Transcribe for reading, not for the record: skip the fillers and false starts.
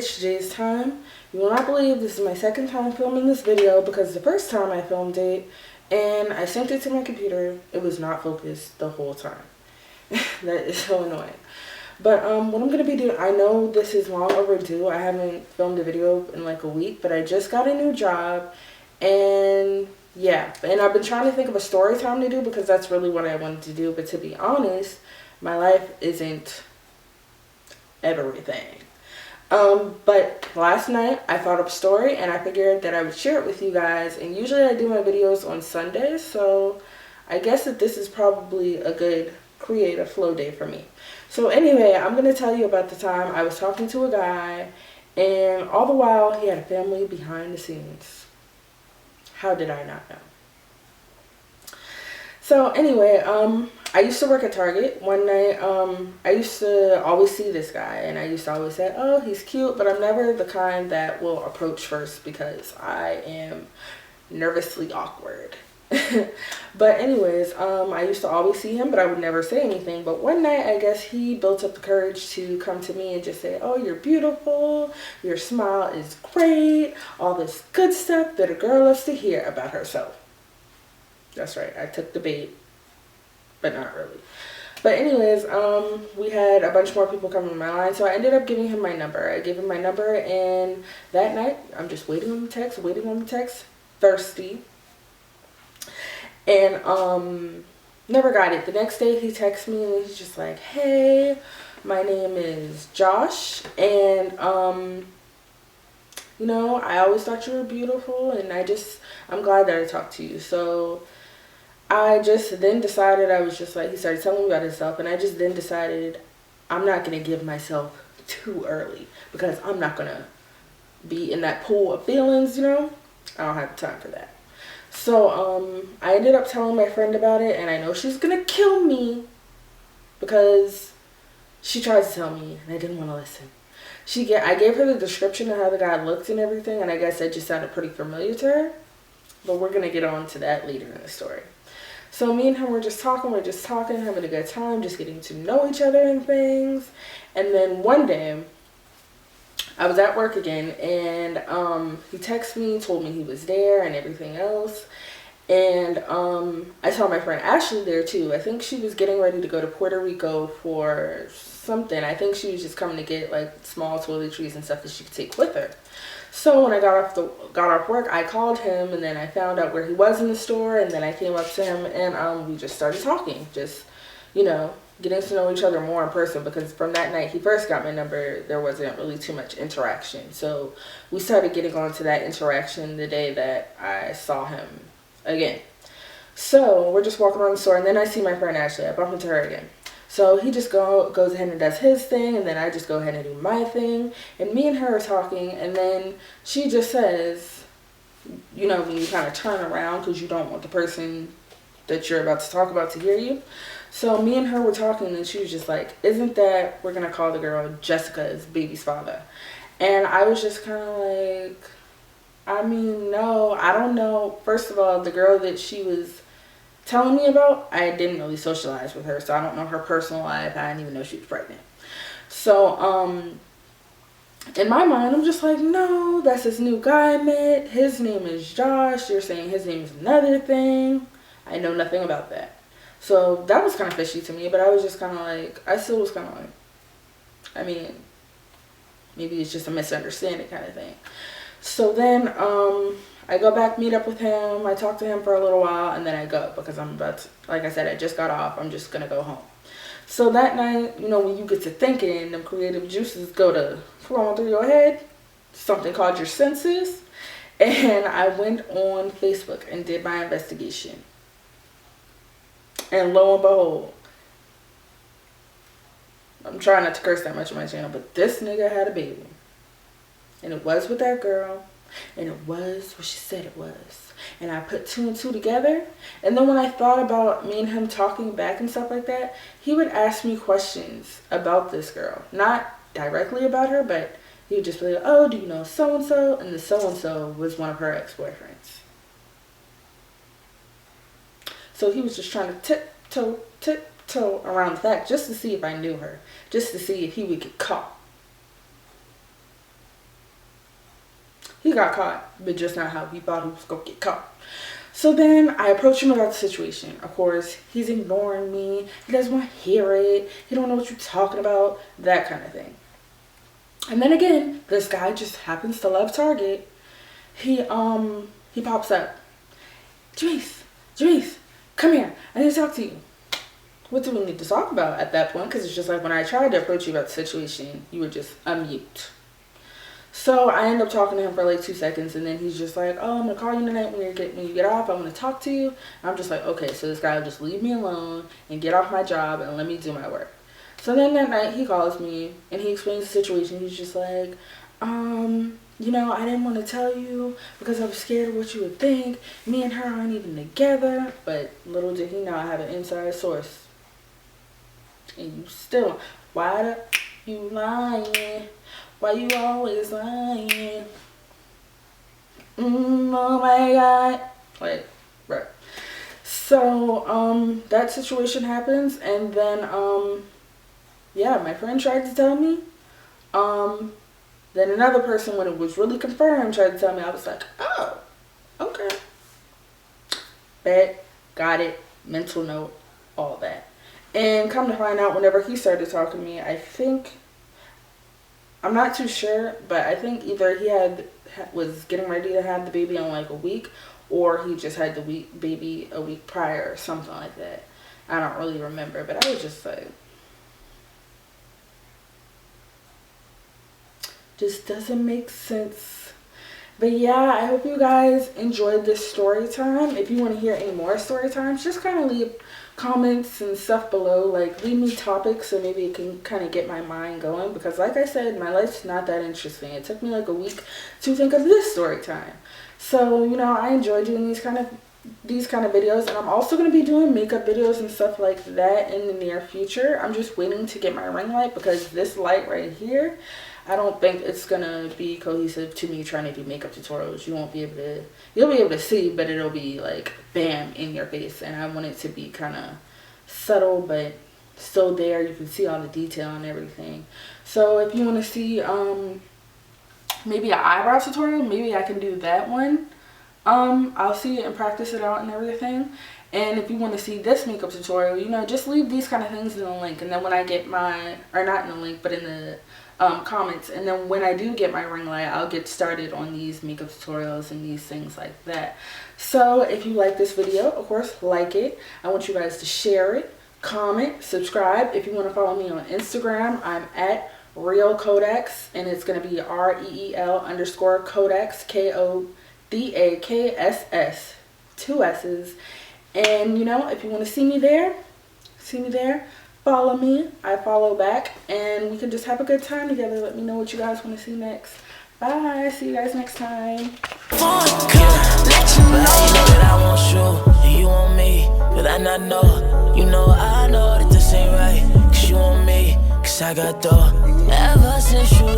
It's Jay's time. You will not believe this is my second time filming this video because the first time I filmed it and I sent it to my computer, it was not focused the whole time. That is so annoying. But what I'm going to be doing, I know this is long overdue. I haven't filmed a video in like a week, but I just got a new job and yeah. And I've been trying to think of a story time to do because that's really what I wanted to do. But to be honest, my life isn't everything. But last night I thought of a story and I figured that I would share it with you guys. And usually I do my videos on Sundays, so I guess that this is probably a good creative flow day for me. So anyway, I'm going to tell you about the time I was talking to a guy and all the while he had a family behind the scenes. How did I not know? So anyway, I used to work at Target. One night, I used to always see this guy and I used to always say, oh, he's cute, but I'm never the kind that will approach first because I am nervously awkward. But anyways, I used to always see him, but I would never say anything. But one night, I guess he built up the courage to come to me and just say, oh, you're beautiful, your smile is great, all this good stuff that a girl loves to hear about herself. That's right, I took the bait, but not really. But anyways, we had a bunch more people come in my line, so I ended up giving him my number. I gave him my number, and that night, I'm just waiting on the text, thirsty. And never got it. The next day, he texts me, and he's just like, hey, my name is Josh, and you know, I always thought you were beautiful, and I'm glad that I talked to you. So I just then decided, he started telling me about himself, and I just then decided I'm not going to give myself too early because I'm not going to be in that pool of feelings, you know? I don't have time for that. So I ended up telling my friend about it, and I know she's going to kill me because she tried to tell me, and I didn't want to listen. I gave her the description of how the guy looked and everything, and I guess that just sounded pretty familiar to her. But we're going to get on to that later in the story. So me and him were just talking, having a good time, just getting to know each other and things. And then one day, I was at work again, and he texted me, told me he was there and everything else. And I saw my friend Ashley there too. I think she was getting ready to go to Puerto Rico for something. I think she was just coming to get like small toiletries and stuff that she could take with her. So when I got off work, I called him, and then I found out where he was in the store, and then I came up to him, and we just started talking, just, you know, getting to know each other more in person, because from that night he first got my number, there wasn't really too much interaction. So we started getting on to that interaction the day that I saw him again. So we're just walking around the store, and then I see my friend Ashley. I bump into her again. So he just goes ahead and does his thing, and then I just go ahead and do my thing. And me and her are talking, and then she just says, you know, when you kind of turn around because you don't want the person that you're about to talk about to hear you. So me and her were talking, and she was just like, isn't that, we're going to call the girl Jessica's baby's father. And I was just kind of like, I mean, no, I don't know. First of all, the girl that she was telling me about, I didn't really socialize with her, so I don't know her personal life. I didn't even know she was pregnant. So in my mind, I'm just like, no, that's this new guy I met. His name is Josh. You're saying his name is another thing. I know nothing about that. So that was kind of fishy to me, but I was just kind of like, I still was kind of like, I mean, maybe it's just a misunderstanding kind of thing. So then I go back, meet up with him. I talk to him for a little while, and then I go because I'm about to, like I said, I just got off. I'm just going to go home. So that night, you know, when you get to thinking, them creative juices go to flowing through your head, something called your senses. And I went on Facebook and did my investigation. And lo and behold, I'm trying not to curse that much on my channel, but this nigga had a baby. And it was with that girl. And it was what she said it was. And I put two and two together. And then when I thought about me and him talking back and stuff like that, he would ask me questions about this girl. Not directly about her, but he would just be like, oh, do you know so-and-so? And the so-and-so was one of her ex-boyfriends. So he was just trying to tiptoe around the fact just to see if I knew her. Just to see if he would get caught. He got caught, but just not how he thought he was going to get caught. So then I approach him about the situation. Of course, he's ignoring me. He doesn't want to hear it. He don't know what you're talking about. That kind of thing. And then again, this guy just happens to love Target. He pops up. Jameis, come here. I need to talk to you. What do we need to talk about at that point? Because it's just like when I tried to approach you about the situation, you were just unmute. So I end up talking to him for like 2 seconds, and then he's just like, oh, I'm going to call you tonight when you get off. I want to talk to you. I'm just like, okay, so this guy will just leave me alone and get off my job and let me do my work. So then that night he calls me and he explains the situation. He's just like, I didn't want to tell you because I was scared of what you would think. Me and her aren't even together. But little did he know I have an inside source. And you still, why the you lying? Why you always lying? Oh my God. Like, right. So, that situation happens, and then, my friend tried to tell me. Then another person, when it was really confirmed, tried to tell me. I was like, oh, okay. Bet, got it, mental note, all that. And come to find out, whenever he started talking to me, I'm not too sure, but I think either he was getting ready to have the baby in like a week, or he just had the baby a week prior or something like that. I don't really remember, but I was just like, just doesn't make sense. But yeah, I hope you guys enjoyed this story time. If you want to hear any more story times, just kind of leave comments and stuff below. Like, leave me topics so maybe it can kind of get my mind going, because like I said, my life's not that interesting. It took me like a week to think of this story time. So, I enjoy doing these kind of videos, and I'm also going to be doing makeup videos and stuff like that in the near future. I'm just waiting to get my ring light, because this light right here, I don't think it's going to be cohesive to me trying to do makeup tutorials. You'll be able to see, but it'll be like bam in your face, and I want it to be kind of subtle but still there. You can see all the detail and everything. So if you want to see maybe an eyebrow tutorial, maybe I can do that one. I'll see it and practice it out and everything. And if you want to see this makeup tutorial, just leave these kind of things in the link, and then when I get not in the link, but in the comments, and then when I do get my ring light, I'll get started on these makeup tutorials and these things like that. So if you like this video, of course, like it. I want you guys to share it, comment, subscribe. If you want to follow me on Instagram, I'm at Real Codex, and it's going to be REEL_Codex, KODAKSS, 2 S's. And if you want to see me there, follow me, I follow back, and we can just have a good time together. Let me know what you guys want to see next. Bye, see you guys next time. Let you know that I want you, and you want me, but I not know. I know that this ain't right, 'cause you want me, 'cause I got ever since you